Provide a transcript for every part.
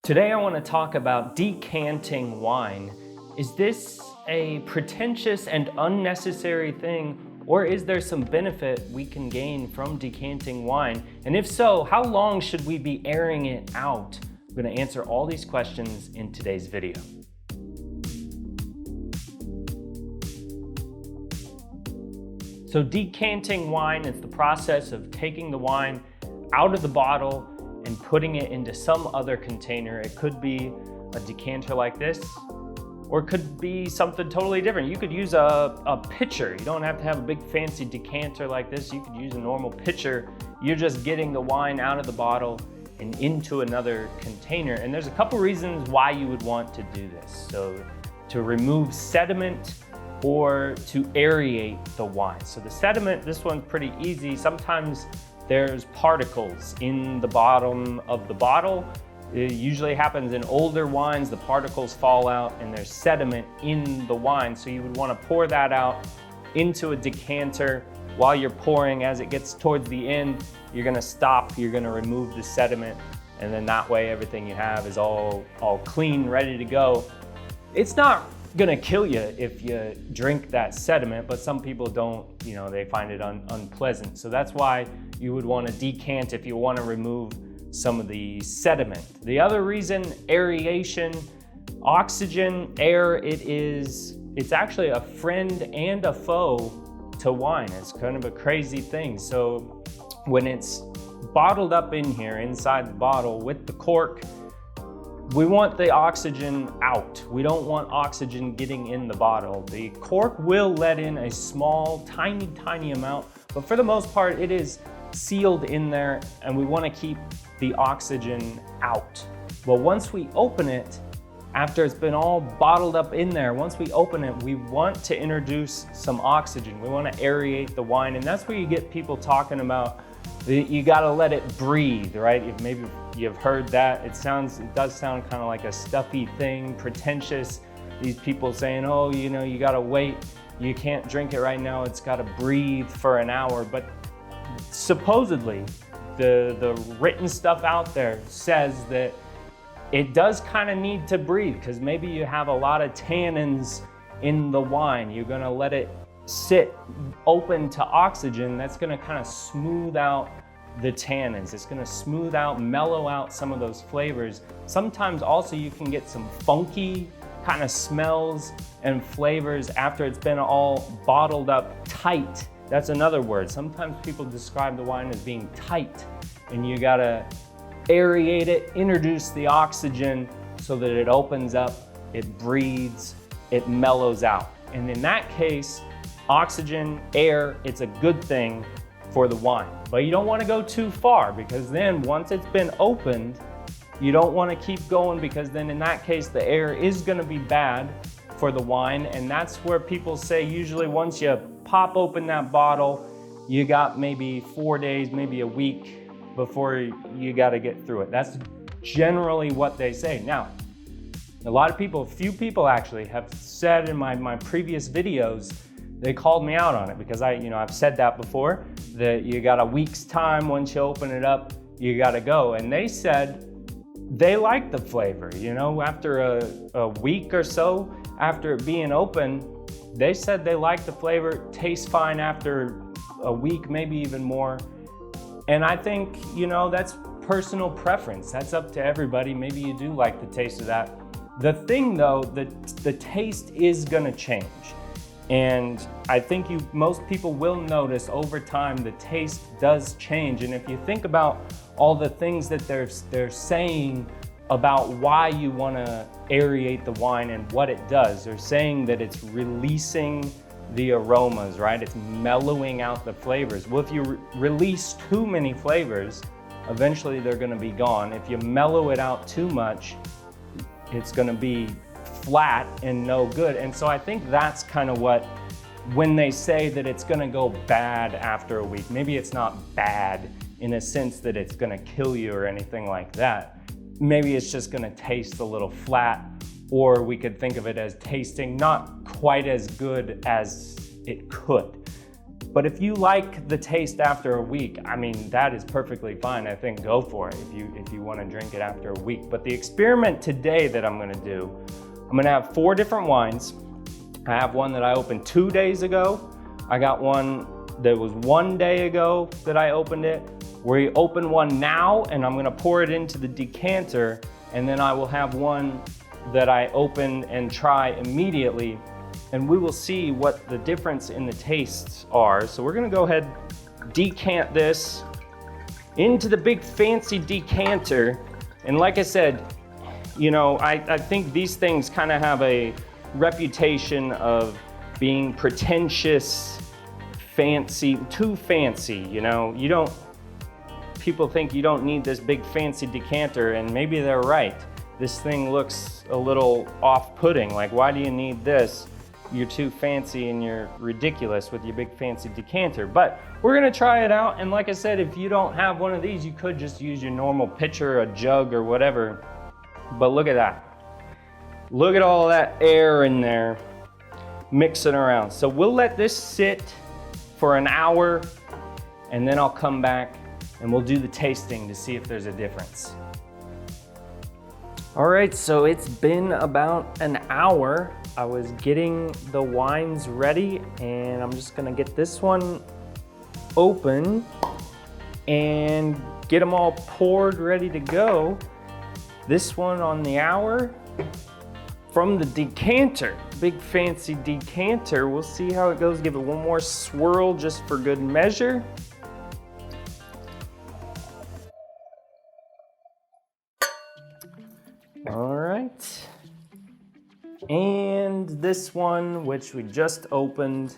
Today I want to talk about decanting wine. Is this a pretentious and unnecessary thing, or is there some benefit we can gain from decanting wine? And if so, how long should we be airing it out? I'm going to answer all these questions in today's video. So decanting wine is the process of taking the wine out of the bottle and putting it into some other container. It could be a decanter like this, or it could be something totally different. You could use a pitcher. You don't have to have a big fancy decanter like this. You could use a normal pitcher. You're just getting the wine out of the bottle and into another container. And there's a couple reasons why you would want to do this. So to remove sediment or to aerate the wine. So the sediment, this one's pretty easy. Sometimes there's particles in the bottom of the bottle. It usually happens in older wines. The particles fall out and there's sediment in the wine. So you would want to pour that out into a decanter. While you're pouring, as it gets towards the end, you're going to stop, you're going to remove the sediment, and then that way everything you have is all clean, ready to go. It's not gonna kill you if you drink that sediment, but some people don't, they find it unpleasant. So that's why you would want to decant if you want to remove some of the sediment. The other reason, aeration, oxygen, air, it's actually a friend and a foe to wine. It's kind of a crazy thing. So when it's bottled up in here inside the bottle with the cork, we want the oxygen out. We don't want oxygen getting in the bottle. The cork will let in a small, tiny amount, but for the most part, it is sealed in there, and we want to keep the oxygen out. Well, once we open it, after it's been all bottled up in there, once we open it, we want to introduce some oxygen. We want to aerate the wine, and that's where you get people talking about you gotta let it breathe, right? Maybe you've heard that. It does sound kind of like a stuffy thing, pretentious. These people saying, oh, you gotta wait. You can't drink it right now. It's gotta breathe for an hour. But supposedly, the written stuff out there says that it does kind of need to breathe, because maybe you have a lot of tannins in the wine. You're gonna let it sit open to oxygen. That's going to kind of smooth out the tannins. It's going to smooth out, mellow out some of those flavors. Sometimes also you can get some funky kind of smells and flavors after it's been all bottled up tight. That's another word. Sometimes people describe the wine as being tight, and you got to aerate it, introduce the oxygen so that it opens up, it breathes, it mellows out. And in that case, oxygen, air, it's a good thing for the wine. But you don't want to go too far, because then once it's been opened, you don't want to keep going, because then in that case, the air is going to be bad for the wine. And that's where people say usually once you pop open that bottle, you got maybe 4 days, maybe a week before you got to get through it. That's generally what they say. Now, a few people actually have said in my previous videos, they called me out on it, because I've said that before, that you got a week's time. Once you open it up, you got to go. And they said they like the flavor, after a week or so after it being open, they said they like the flavor, tastes fine after a week, maybe even more. And I think, that's personal preference. That's up to everybody. Maybe you do like the taste of that. The thing though, the taste is gonna change. And I think most people will notice over time the taste does change. And if you think about all the things that they're saying about why you want to aerate the wine and what it does, they're saying that it's releasing the aromas, right? It's mellowing out the flavors. Well, if you release too many flavors, eventually they're going to be gone. If you mellow it out too much, it's going to be flat and no good. And so I think that's kind of when they say that it's going to go bad after a week, maybe it's not bad in a sense that it's going to kill you or anything like that. Maybe it's just going to taste a little flat, or we could think of it as tasting not quite as good as it could. But if you like the taste after a week, I mean, that is perfectly fine. I think go for it if you want to drink it after a week. But the experiment today that I'm going to do, I'm going to have 4 different wines. I have one that I opened 2 days ago. I got one that was 1 day ago that I opened it. We open one now, and I'm going to pour it into the decanter, and then I will have one that I open and try immediately, and we will see what the difference in the tastes are. So we're gonna go ahead, decant this into the big fancy decanter. And like I said, you know, I think these things kind of have a reputation of being pretentious, fancy, too fancy, you know. People think you don't need this big fancy decanter, and maybe they're right. This thing looks a little off-putting. Like, why do you need this? You're too fancy and you're ridiculous with your big fancy decanter. But we're gonna try it out, and like I said, if you don't have one of these, you could just use your normal pitcher, a jug, or whatever. But look at that. Look at all that air in there mixing around. So we'll let this sit for an hour, and then I'll come back and we'll do the tasting to see if there's a difference. All right, so it's been about an hour. I was getting the wines ready, and I'm just gonna get this one open and get them all poured, ready to go. This one on the hour from the decanter, big fancy decanter. We'll see how it goes. Give it one more swirl just for good measure. All right, and this one, which we just opened.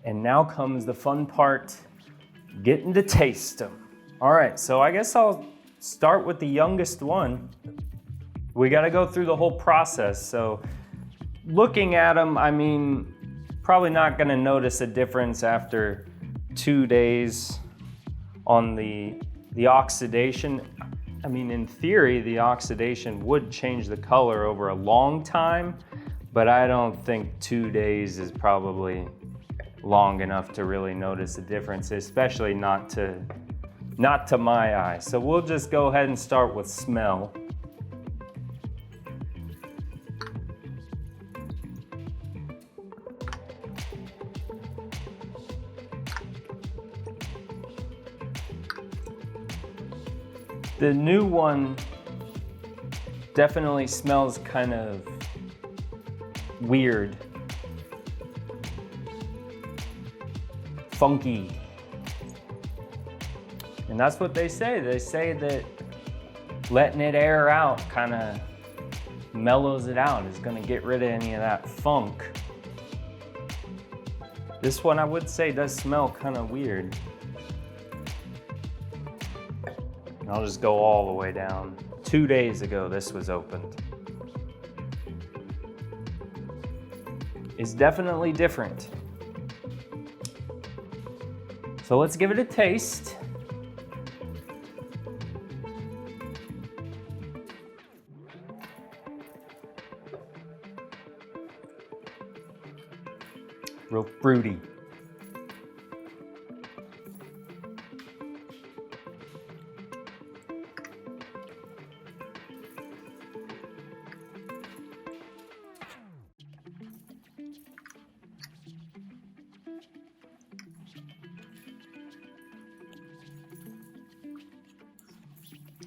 And now comes the fun part, getting to taste them. All right, so I guess I'll start with the youngest one. We gotta go through the whole process. So looking at them, I mean, probably not gonna notice a difference after 2 days on the oxidation. I mean, in theory, the oxidation would change the color over a long time, but I don't think 2 days is probably long enough to really notice a difference, especially not to my eye. So we'll just go ahead and start with smell. The new one definitely smells kind of weird, funky. And that's what they say. They say that letting it air out kind of mellows it out. It's gonna get rid of any of that funk. This one I would say does smell kind of weird. I'll just go all the way down. 2 days ago this was opened. It's definitely different. So let's give it a taste. Real fruity.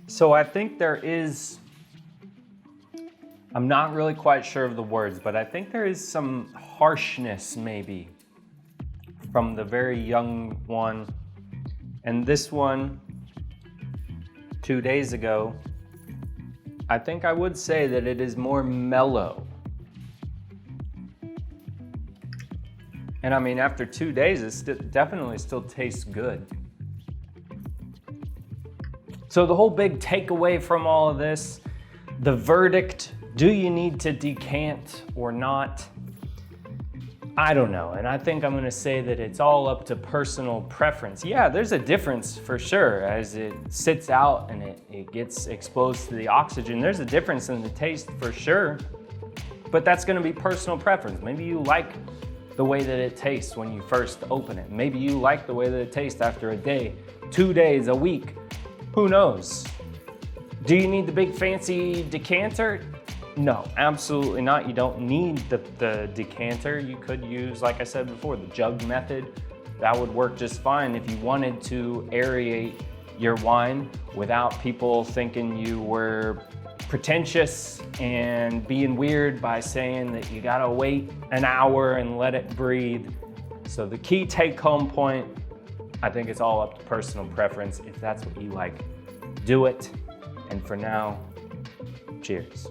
So I think there is, I'm not really quite sure of the words, but I think there is some harshness maybe from the very young one. And this one, 2 days ago, I think I would say that it is more mellow. And I mean, after 2 days, it definitely still tastes good. So the whole big takeaway from all of this, the verdict, do you need to decant or not? I don't know, and I think I'm gonna say that it's all up to personal preference. Yeah, there's a difference for sure. As it sits out and it gets exposed to the oxygen, there's a difference in the taste for sure. But that's gonna be personal preference. Maybe you like the way that it tastes when you first open it. Maybe you like the way that it tastes after a day, 2 days, a week. Who knows? Do you need the big fancy decanter? No, absolutely not. You don't need the decanter. You could use, like I said before, the jug method. That would work just fine if you wanted to aerate your wine without people thinking you were pretentious and being weird by saying that you gotta wait an hour and let it breathe. So the key take-home point, I think it's all up to personal preference. If that's what you like, do it. And for now, cheers.